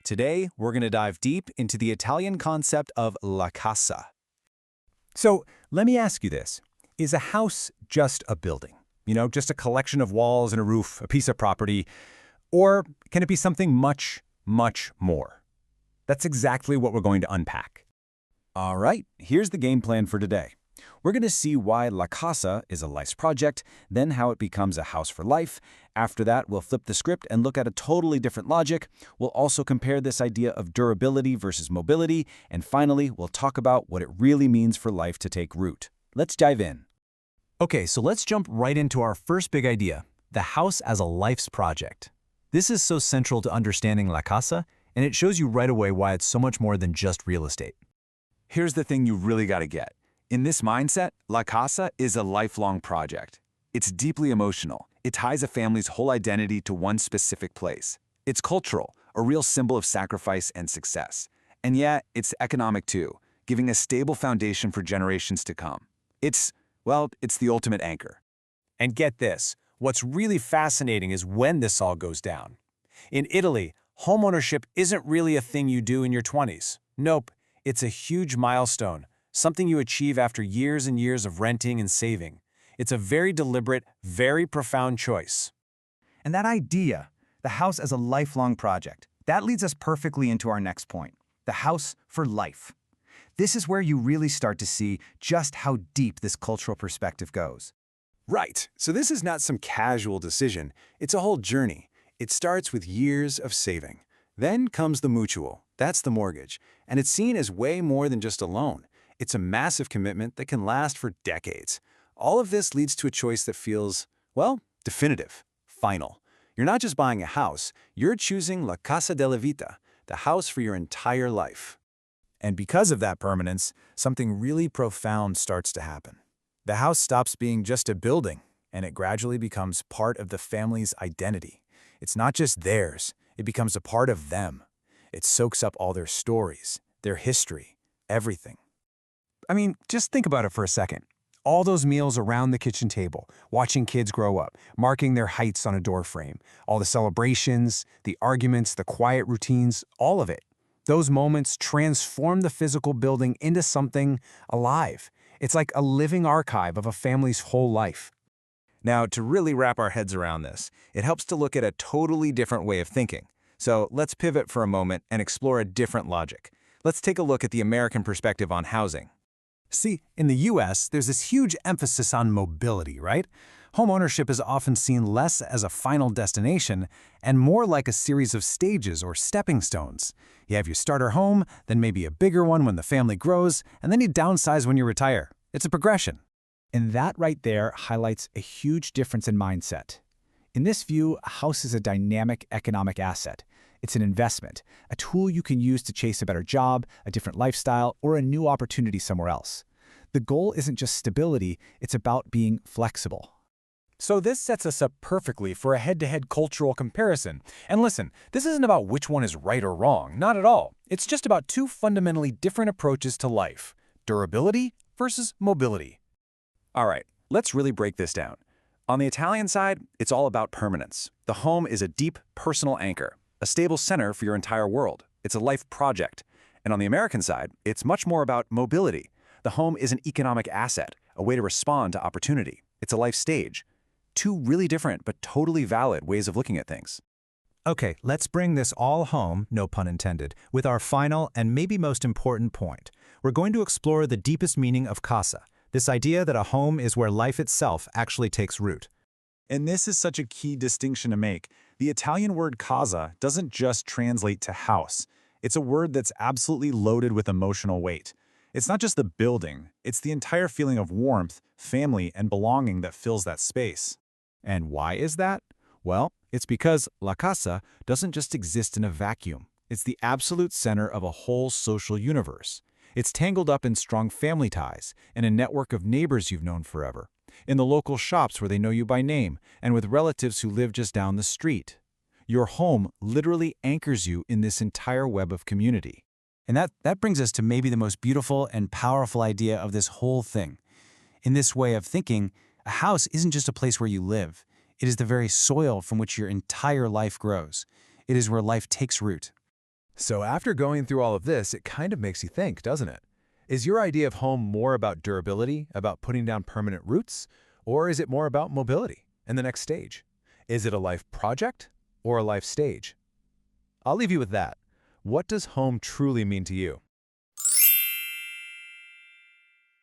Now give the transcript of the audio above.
Today, we're going to dive deep into the Italian concept of la casa. So let me ask you this. Is a house just a building? Just a collection of walls and a roof, a piece of property? Or can it be something much, much more? That's exactly what we're going to unpack. All right, here's the game plan for today. We're going to see why La Casa is a life's project, then how it becomes a house for life. After that, we'll flip the script and look at a totally different logic. We'll also compare this idea of durability versus mobility. And finally, we'll talk about what it really means for life to take root. Let's dive in. Okay, so let's jump right into our first big idea, the house as a life's project. This is so central to understanding La Casa, and it shows you right away why it's so much more than just real estate. Here's the thing you really got to get. In this mindset, La Casa is a lifelong project. It's deeply emotional. It ties a family's whole identity to one specific place. It's cultural, a real symbol of sacrifice and success. And yet, it's economic too, giving a stable foundation for generations to come. It's the ultimate anchor. And get this, what's really fascinating is when this all goes down. In Italy, homeownership isn't really a thing you do in your 20s. Nope, it's a huge milestone, something you achieve after years and years of renting and saving. It's a very deliberate, very profound choice. And that idea, the house as a lifelong project, that leads us perfectly into our next point, the house for life. This is where you really start to see just how deep this cultural perspective goes. Right, so this is not some casual decision, it's a whole journey. It starts with years of saving. Then comes the mutuo, that's the mortgage, and it's seen as way more than just a loan. It's a massive commitment that can last for decades. All of this leads to a choice that feels, definitive, final. You're not just buying a house, you're choosing la casa della vita, the house for your entire life. And because of that permanence, something really profound starts to happen. The house stops being just a building, and it gradually becomes part of the family's identity. It's not just theirs, it becomes a part of them. It soaks up all their stories, their history, everything. I mean, just think about it for a second. All those meals around the kitchen table, watching kids grow up, marking their heights on a doorframe, all the celebrations, the arguments, the quiet routines, all of it. Those moments transform the physical building into something alive. It's like a living archive of a family's whole life. Now, to really wrap our heads around this, it helps to look at a totally different way of thinking. So let's pivot for a moment and explore a different logic. Let's take a look at the American perspective on housing. See, in the US, there's this huge emphasis on mobility, right? Homeownership is often seen less as a final destination and more like a series of stages or stepping stones. You have your starter home, then maybe a bigger one when the family grows, and then you downsize when you retire. It's a progression. And that right there highlights a huge difference in mindset. In this view, a house is a dynamic economic asset. It's an investment, a tool you can use to chase a better job, a different lifestyle, or a new opportunity somewhere else. The goal isn't just stability, it's about being flexible. So this sets us up perfectly for a head-to-head cultural comparison. And listen, this isn't about which one is right or wrong, not at all. It's just about two fundamentally different approaches to life, durability versus mobility. All right, let's really break this down. On the Italian side, it's all about permanence. The home is a deep, personal anchor, a stable center for your entire world. It's a life project. And on the American side, it's much more about mobility. The home is an economic asset, a way to respond to opportunity. It's a life stage. Two really different but totally valid ways of looking at things. Okay, let's bring this all home, no pun intended, with our final and maybe most important point. We're going to explore the deepest meaning of casa, this idea that a home is where life itself actually takes root. And this is such a key distinction to make. The Italian word casa doesn't just translate to house. It's a word that's absolutely loaded with emotional weight. It's not just the building, it's the entire feeling of warmth, family, and belonging that fills that space. And why is that? Well, it's because La Casa doesn't just exist in a vacuum. It's the absolute center of a whole social universe. It's tangled up in strong family ties, in a network of neighbors you've known forever, in the local shops where they know you by name, and with relatives who live just down the street. Your home literally anchors you in this entire web of community. And that brings us to maybe the most beautiful and powerful idea of this whole thing. In this way of thinking, a house isn't just a place where you live. It is the very soil from which your entire life grows. It is where life takes root. So after going through all of this, it kind of makes you think, doesn't it? Is your idea of home more about durability, about putting down permanent roots, or is it more about mobility and the next stage? Is it a life project or a life stage? I'll leave you with that. What does home truly mean to you?